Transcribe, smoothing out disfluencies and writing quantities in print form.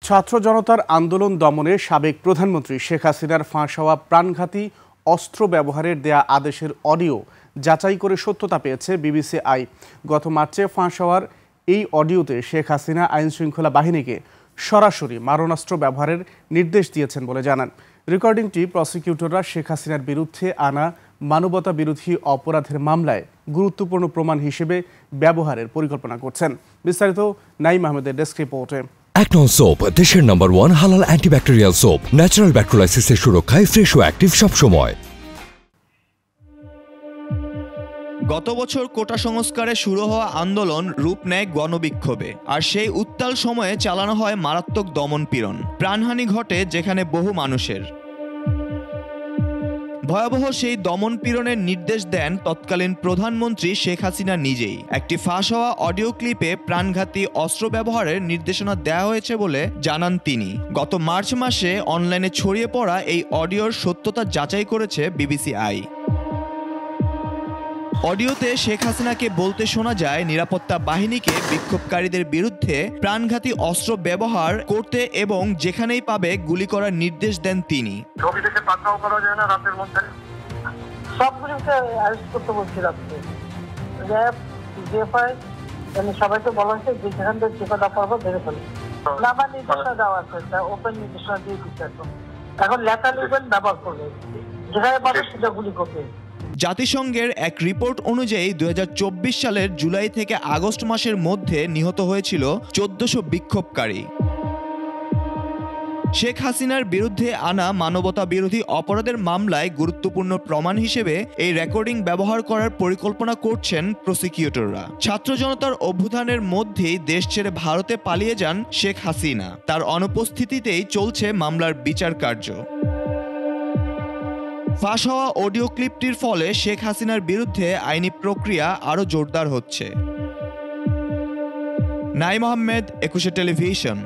ছাত্র জনতার আন্দোলন দমনে সাবেক প্রধানমন্ত্রী শেখ হাসিনার ফাঁস হওয়া প্রাণঘাতী অস্ত্র ব্যবহারের দেয়া আদেশের অডিও যাচাই করে সত্যতা পেয়েছে বিবিসি আই। গত মার্চে ফাঁস হওয়ার এই অডিওতে শেখ হাসিনা আইনশৃঙ্খলা বাহিনীকে সরাসরি মারণাস্ত্র ব্যবহারের নির্দেশ দিয়েছেন বলে জানান। রেকর্ডিংটি প্রসিকিউটররা শেখ হাসিনার বিরুদ্ধে আনা মানবতা বিরোধী অপরাধের মামলায় গুরুত্বপূর্ণ প্রমাণ হিসেবে ব্যবহারের পরিকল্পনা করছেন। বিস্তারিত নাইম আহমেদের ডেস্ক রিপোর্টে। একনন সোপ দেশের নাম্বার 1 হালাল অ্যান্টিব্যাকটেরিয়াল সোপ, ন্যাচারাল ব্যাকটেরিয়ালাইসিসের সুরক্ষায় ফ্রেশ ও অ্যাক্টিভ সবসময়। গত বছর কোটা সংস্কারে শুরু হওয়া আন্দোলন রূপ নেয় গণবিক্ষোভে, আর সেই উত্তাল সময়ে চালানো হয় মারাত্মক দমনপীড়ন। প্রাণহানি ঘটে যেখানে বহু মানুষের। ভয়াবহ সেই দমনপীড়নের নির্দেশ দেন তৎকালীন প্রধানমন্ত্রী শেখ হাসিনা নিজেই। একটি ফাঁস হওয়া অডিও ক্লিপে প্রাণঘাতী অস্ত্র ব্যবহারের নির্দেশনা দেওয়া হয়েছে বলে জানান তিনি। গত মার্চ মাসে অনলাইনে ছড়িয়ে পড়া এই অডিওর সত্যতা যাচাই করেছে বিবিসি আই। অডিওতে শেখ হাসিনাকে বলতে শোনা যায় নিরাপত্তা বাহিনীকে বিক্ষোভকারীদের বিরুদ্ধে প্রাণঘাতী অস্ত্র ব্যবহার করতে এবং যেখানেই পাবে গুলি করার নির্দেশ দেন তিনি। সবাইকে বলা হয়েছে যে যেখান থেকে চেপা পারবো ধরে ফেলো। আমার নির্দেশনা দেওয়া আছে, ওপেন নির্দেশনা দিয়ে দিচ্ছে। এখন লেখা লিখবেন ব্যবহার করবে, যেখানে পাবে সেটা গুলি করবে। জাতিসংঘের এক রিপোর্ট অনুযায়ী 2024 সালের জুলাই থেকে আগস্ট মাসের মধ্যে নিহত হয়েছিল 1400 বিক্ষোভকারী। শেখ হাসিনার বিরুদ্ধে আনা মানবতা বিরোধী অপরাধের মামলায় গুরুত্বপূর্ণ প্রমাণ হিসেবে এই রেকর্ডিং ব্যবহার করার পরিকল্পনা করছেন প্রসিকিউটররা। ছাত্র জনতার অভ্যুত্থানের মধ্যেই দেশ ছেড়ে ভারতে পালিয়ে যান শেখ হাসিনা। তার অনুপস্থিতিতেই চলছে মামলার বিচার কার্য। ফাঁস হওয়া অডিও ক্লিপটির ফলে শেখ হাসিনার বিরুদ্ধে আইনি প্রক্রিয়া আরও জোরদার হচ্ছে। নাইম আহমেদ, 21 টেলিভিশন।